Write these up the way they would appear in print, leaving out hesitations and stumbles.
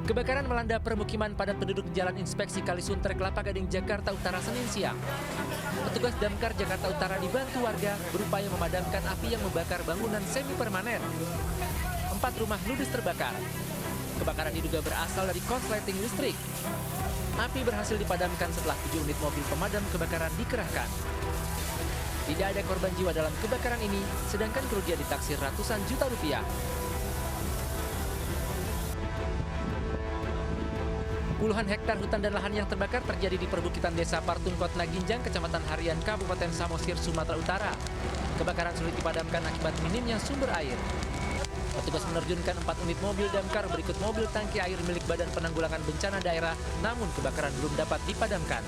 Kebakaran melanda permukiman padat penduduk Jalan Inspeksi Kalisunter, Kelapa Gading, Jakarta Utara, Senin siang. Petugas Damkar Jakarta Utara dibantu warga berupaya memadamkan api yang membakar bangunan semi permanen. 4 rumah ludes terbakar. Kebakaran diduga berasal dari korsleting listrik. Api berhasil dipadamkan setelah 7 unit mobil pemadam kebakaran dikerahkan. Tidak ada korban jiwa dalam kebakaran ini, sedangkan kerugian ditaksir ratusan juta rupiah. Puluhan hektar hutan dan lahan yang terbakar terjadi di perbukitan Desa Partung, Kotna Ginjang, Kecamatan Harian, Kabupaten Samosir, Sumatera Utara. Kebakaran sulit dipadamkan akibat minimnya sumber air. Petugas menerjunkan 4 unit mobil damkar berikut mobil tangki air milik Badan Penanggulangan Bencana Daerah, namun kebakaran belum dapat dipadamkan.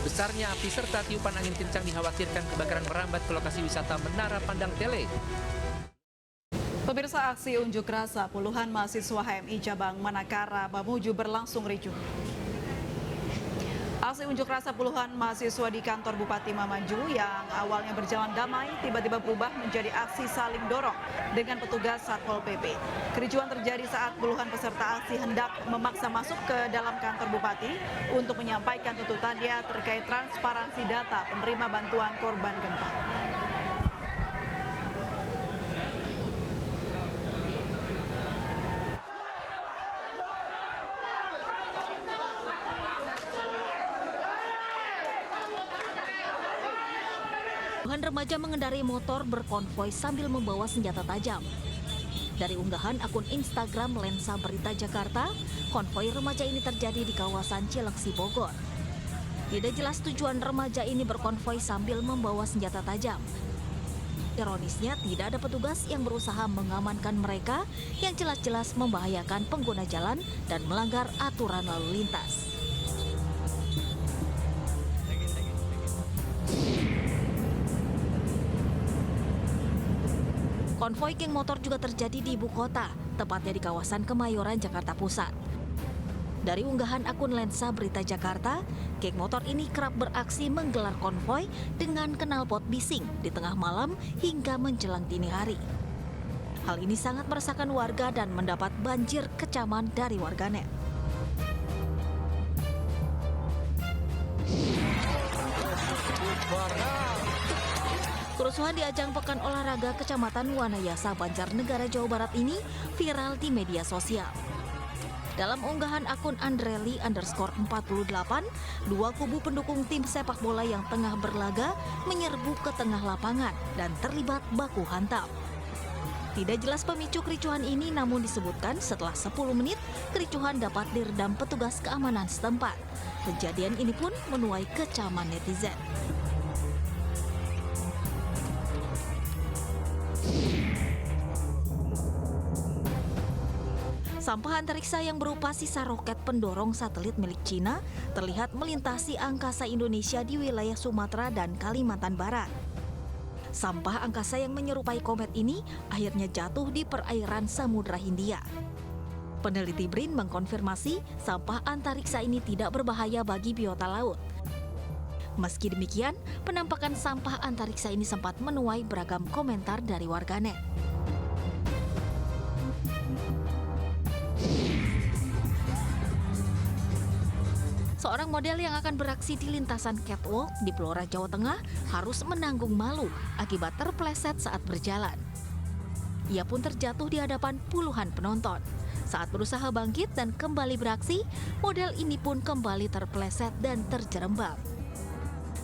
Besarnya api serta tiupan angin kencang dikhawatirkan kebakaran merambat ke lokasi wisata Menara Pandang Tele. Pemirsa, aksi unjuk rasa puluhan mahasiswa HMI Cabang Manakara, Mamuju berlangsung ricuh. Aksi unjuk rasa puluhan mahasiswa di kantor Bupati Mamuju yang awalnya berjalan damai tiba-tiba berubah menjadi aksi saling dorong dengan petugas Satpol PP. Kericuhan terjadi saat puluhan peserta aksi hendak memaksa masuk ke dalam kantor Bupati untuk menyampaikan tuntutannya terkait transparansi data penerima bantuan korban gempa. Puluhan remaja mengendarai motor berkonvoi sambil membawa senjata tajam. Dari unggahan akun Instagram Lensa Berita Jakarta, konvoi remaja ini terjadi di kawasan Cileksi, Bogor. Tidak jelas tujuan remaja ini berkonvoi sambil membawa senjata tajam. Ironisnya, tidak ada petugas yang berusaha mengamankan mereka yang jelas-jelas membahayakan pengguna jalan dan melanggar aturan lalu lintas. Konvoi geng motor juga terjadi di ibu kota, tepatnya di kawasan Kemayoran, Jakarta Pusat. Dari unggahan akun Lensa Berita Jakarta, geng motor ini kerap beraksi menggelar konvoi dengan knalpot bising di tengah malam hingga menjelang dini hari. Hal ini sangat meresahkan warga dan mendapat banjir kecaman dari warganet. Kerusuhan di ajang Pekan Olahraga Kecamatan Wanayasa, Banjarnegara, Jawa Barat ini viral di media sosial. Dalam unggahan akun Andreli_48, 2 kubu pendukung tim sepak bola yang tengah berlaga menyerbu ke tengah lapangan dan terlibat baku hantam. Tidak jelas pemicu kericuhan ini, namun disebutkan setelah 10 menit kericuhan dapat diredam petugas keamanan setempat. Kejadian ini pun menuai kecaman netizen. Sampah antariksa yang berupa sisa roket pendorong satelit milik Cina terlihat melintasi angkasa Indonesia di wilayah Sumatera dan Kalimantan Barat. Sampah angkasa yang menyerupai komet ini akhirnya jatuh di perairan Samudra Hindia. Peneliti BRIN mengkonfirmasi sampah antariksa ini tidak berbahaya bagi biota laut. Meski demikian, penampakan sampah antariksa ini sempat menuai beragam komentar dari warganet. Seorang model yang akan beraksi di lintasan catwalk di Blora, Jawa Tengah harus menanggung malu akibat terpleset saat berjalan. Ia pun terjatuh di hadapan puluhan penonton. Saat berusaha bangkit dan kembali beraksi, model ini pun kembali terpleset dan terjerembab.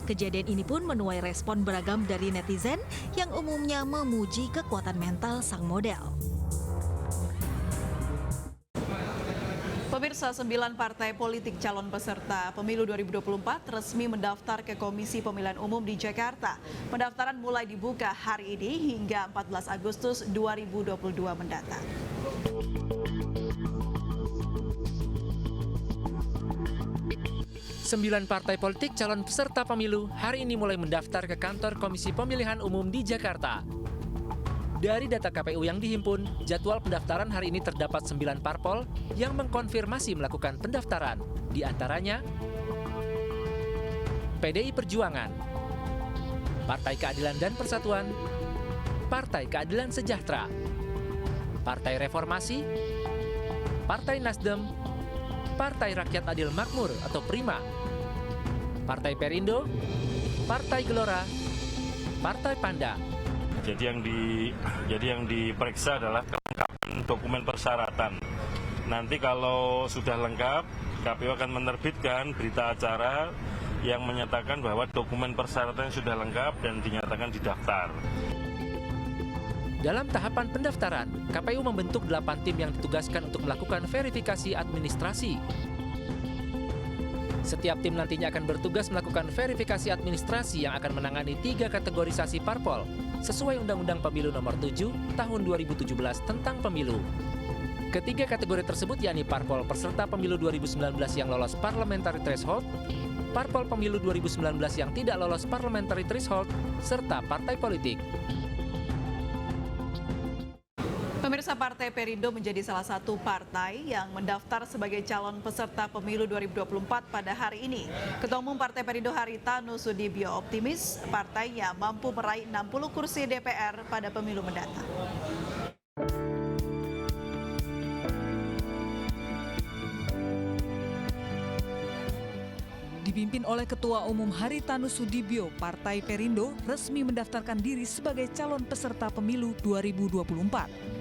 Kejadian ini pun menuai respon beragam dari netizen yang umumnya memuji kekuatan mental sang model. Pemirsa, 9 partai politik calon peserta pemilu 2024 resmi mendaftar ke Komisi Pemilihan Umum di Jakarta. Pendaftaran mulai dibuka hari ini hingga 14 Agustus 2022 mendatang. Sembilan partai politik calon peserta pemilu hari ini mulai mendaftar ke kantor Komisi Pemilihan Umum di Jakarta. Dari data KPU yang dihimpun, jadwal pendaftaran hari ini terdapat 9 parpol yang mengkonfirmasi melakukan pendaftaran. Di antaranya, PDI Perjuangan, Partai Keadilan dan Persatuan, Partai Keadilan Sejahtera, Partai Reformasi, Partai Nasdem, Partai Rakyat Adil Makmur atau PRIMA, Partai Perindo, Partai Gelora, Partai Panda. Jadi yang diperiksa adalah kelengkapan dokumen persyaratan. Nanti kalau sudah lengkap, KPU akan menerbitkan berita acara yang menyatakan bahwa dokumen persyaratan sudah lengkap dan dinyatakan didaftar. Dalam tahapan pendaftaran, KPU membentuk 8 tim yang ditugaskan untuk melakukan verifikasi administrasi. Setiap tim nantinya akan bertugas melakukan verifikasi administrasi yang akan menangani 3 kategorisasi parpol sesuai Undang-Undang Pemilu Nomor 7 Tahun 2017 tentang Pemilu. Ketiga kategori tersebut yakni parpol peserta pemilu 2019 yang lolos parliamentary threshold, parpol pemilu 2019 yang tidak lolos parliamentary threshold, serta partai politik. Pemirsa, Partai Perindo menjadi salah satu partai yang mendaftar sebagai calon peserta pemilu 2024 pada hari ini. Ketua Umum Partai Perindo Haritanu Sudibyo optimis partainya mampu meraih 60 kursi DPR pada pemilu mendatang. Dipimpin oleh Ketua Umum Haritanu Sudibyo, Partai Perindo resmi mendaftarkan diri sebagai calon peserta pemilu 2024.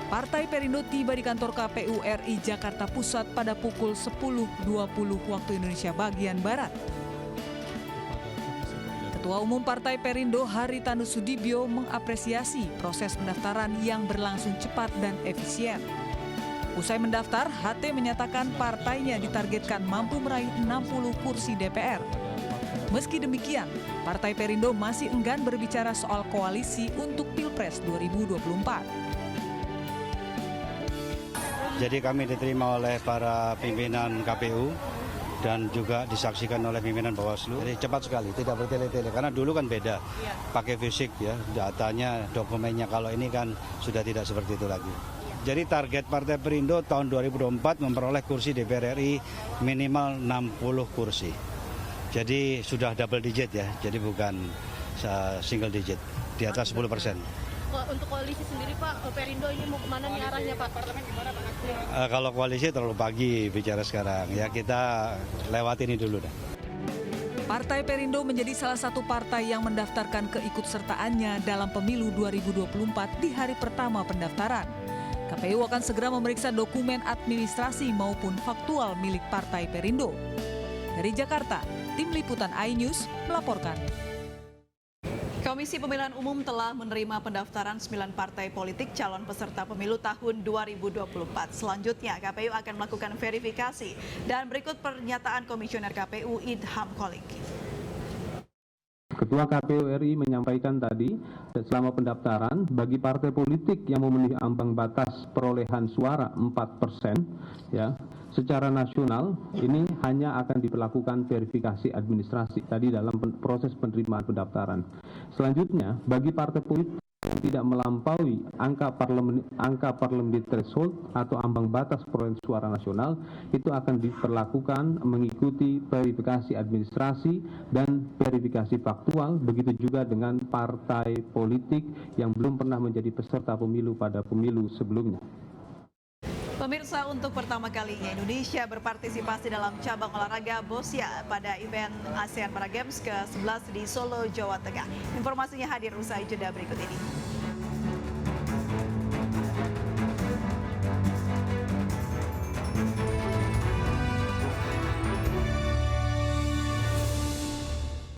Partai Perindo tiba di kantor KPU RI Jakarta Pusat pada pukul 10.20 waktu Indonesia bagian Barat. Ketua Umum Partai Perindo Haritanu Sudibyo mengapresiasi proses pendaftaran yang berlangsung cepat dan efisien. Usai mendaftar, HT menyatakan partainya ditargetkan mampu meraih 60 kursi DPR. Meski demikian, Partai Perindo masih enggan berbicara soal koalisi untuk Pilpres 2024. Jadi kami diterima oleh para pimpinan KPU dan juga disaksikan oleh pimpinan Bawaslu. Jadi cepat sekali, tidak bertele-tele. Karena dulu kan beda, pakai fisik ya, datanya, dokumennya. Kalau ini kan sudah tidak seperti itu lagi. Jadi target Partai Perindo tahun 2024 memperoleh kursi DPR RI minimal 60 kursi. Jadi sudah double digit ya, jadi bukan single digit, di atas 10%. Untuk koalisi sendiri Pak, Perindo ini mau kemana nih arahnya Pak? Kalau koalisi terlalu pagi bicara sekarang, ya kita lewat ini dulu dah. Partai Perindo menjadi salah satu partai yang mendaftarkan keikutsertaannya dalam pemilu 2024 di hari pertama pendaftaran. KPU akan segera memeriksa dokumen administrasi maupun faktual milik Partai Perindo. Dari Jakarta, Tim Liputan iNews melaporkan. Komisi Pemilihan Umum telah menerima pendaftaran 9 partai politik calon peserta pemilu tahun 2024. Selanjutnya, KPU akan melakukan verifikasi. Dan berikut pernyataan Komisioner KPU Idham Holik. Ketua KPU RI menyampaikan tadi, selama pendaftaran bagi partai politik yang memenuhi ambang batas perolehan suara 4%, ya, secara nasional ini hanya akan diberlakukan verifikasi administrasi tadi dalam proses penerimaan pendaftaran. Selanjutnya, bagi partai politik yang tidak melampaui angka parliamentary threshold atau ambang batas perolehan suara nasional, itu akan diperlakukan mengikuti verifikasi administrasi dan verifikasi faktual, begitu juga dengan partai politik yang belum pernah menjadi peserta pemilu pada pemilu sebelumnya. Pemirsa, untuk pertama kalinya Indonesia berpartisipasi dalam cabang olahraga Bosya pada event ASEAN Para Games ke-11 di Solo, Jawa Tengah. Informasinya hadir usai jeda berikut ini.